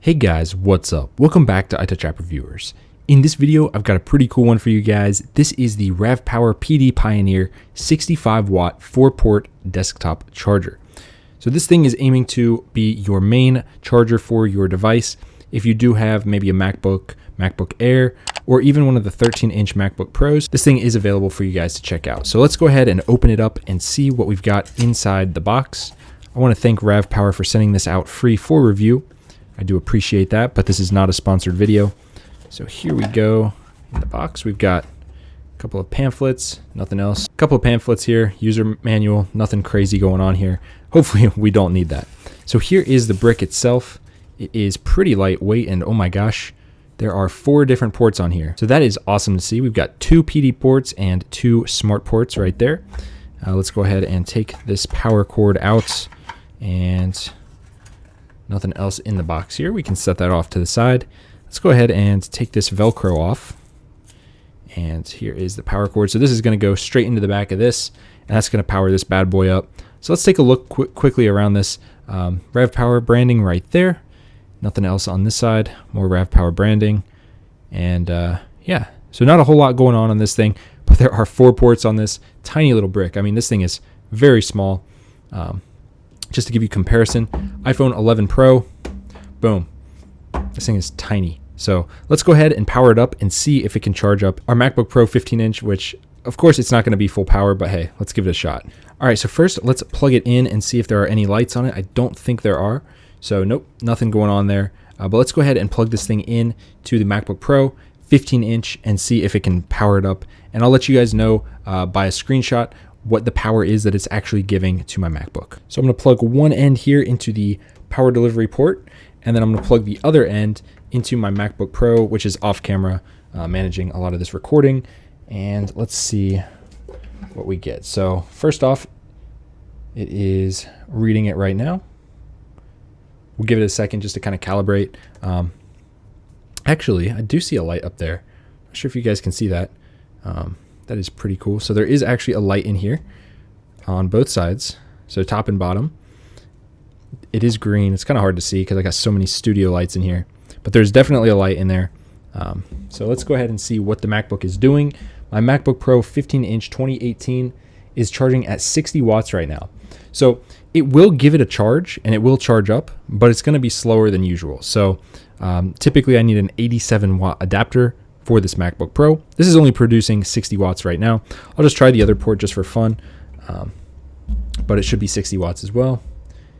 Hey guys, what's up? Welcome back to iTouch App Reviewers. In this video, I've got a pretty cool one for you guys. This is the RAVPower PD Pioneer 65 watt 4-port desktop charger. So this thing is aiming to be your main charger for your device. If you do have maybe a MacBook Air, or even one of the 13-inch MacBook Pros, this thing is available for you guys to check out. So let's go ahead and open it up and see what we've got inside the box. I want to thank RAVPower for sending this out free for review. I do appreciate that, but this is not a sponsored video. So here we go. In the box, we've got a couple of pamphlets, nothing else. A couple of pamphlets here, user manual, nothing crazy going on here. Hopefully we don't need that. So here is the brick itself. It is pretty lightweight, and oh my gosh, there are 4 different ports on here. So that is awesome to see. We've got 2 PD ports and 2 smart ports right there. Let's go ahead and take this power cord out, and nothing else in the box here. We can set that off to the side. Let's go ahead and take this Velcro off. And here is the power cord. So this is going to go straight into the back of this, and that's going to power this bad boy up. So let's take a look quickly around this. RAVPower branding right there. Nothing else on this side. More RAVPower branding. And yeah, so not a whole lot going on this thing, but there are 4 ports on this tiny little brick. I mean, this thing is very small. Just to give you comparison, iPhone 11 Pro, boom, this thing is tiny. So let's go ahead and power it up and see if it can charge up our MacBook Pro 15-inch, which of course it's not going to be full power, but hey, let's give it a shot. All right, so first let's plug it in and see if there are any lights on it. I don't think there are, so nope, nothing going on there. But let's go ahead and plug this thing in to the MacBook Pro 15-inch and see if it can power it up. And I'll let you guys know by a screenshot what the power is that it's actually giving to my MacBook. So I'm going to plug one end here into the power delivery port, and then I'm going to plug the other end into my MacBook Pro, which is off camera, managing a lot of this recording. And let's see what we get. So first off, it is reading it right now. We'll give it a second just to kind of calibrate. Actually, I do see a light up there. Not sure if you guys can see that. That is pretty cool. So there is actually a light in here on both sides, so top and bottom. It is green. It's kind of hard to see because I got so many studio lights in here, but there's definitely a light in there. So let's go ahead and see what the MacBook is doing. My MacBook Pro 15-inch 2018 is charging at 60 watts right now. So it will give it a charge and it will charge up, but it's going to be slower than usual. So typically I need an 87 watt adapter for this MacBook Pro. This is only producing 60 watts right now. I'll just try the other port just for fun, but it should be 60 watts as well.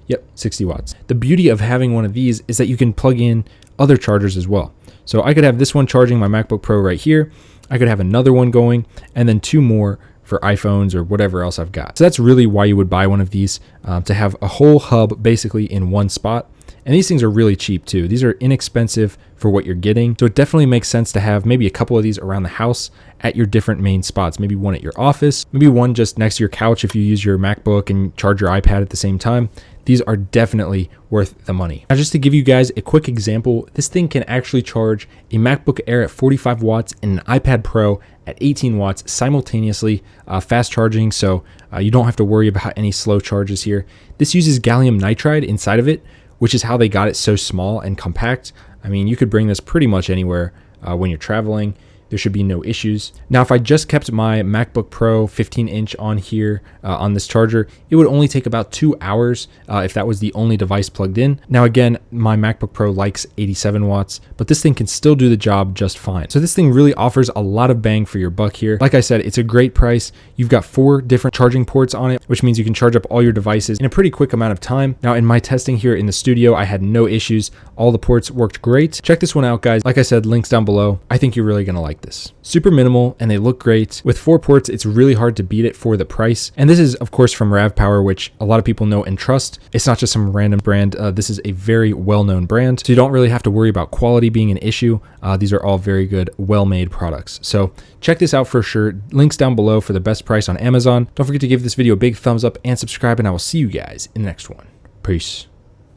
Yep, 60 watts. The beauty of having one of these is that you can plug in other chargers as well. So I could have this one charging my MacBook Pro right here. I could have another one going, and then 2 more for iPhones or whatever else I've got. So that's really why you would buy one of these, to have a whole hub basically in one spot. And these things are really cheap too. These are inexpensive for what you're getting. So it definitely makes sense to have maybe a couple of these around the house at your different main spots. Maybe one at your office, maybe one just next to your couch if you use your MacBook and charge your iPad at the same time. These are definitely worth the money. Now, just to give you guys a quick example, this thing can actually charge a MacBook Air at 45 watts and an iPad Pro at 18 watts simultaneously, fast charging. So you don't have to worry about any slow charges here. This uses gallium nitride inside of it, which is how they got it so small and compact. I mean, you could bring this pretty much anywhere when you're traveling. There should be no issues. Now, if I just kept my MacBook Pro 15-inch on here on this charger, it would only take about 2 hours if that was the only device plugged in. Now, again, my MacBook Pro likes 87 watts, but this thing can still do the job just fine. So this thing really offers a lot of bang for your buck here. Like I said, it's a great price. You've got 4 different charging ports on it, which means you can charge up all your devices in a pretty quick amount of time. Now, in my testing here in the studio, I had no issues. All the ports worked great. Check this one out, guys. Like I said, links down below. I think you're really gonna like this. Super minimal and they look great. With 4 ports, it's really hard to beat it for the price. And this is, of course, from RAVPower, which a lot of people know and trust. It's not just some random brand. This is a very well-known brand, so you don't really have to worry about quality being an issue. These are all very good, well-made products. So check this out for sure. Links down below for the best price on Amazon. Don't forget to give this video a big thumbs up and subscribe, and I will see you guys in the next one. Peace.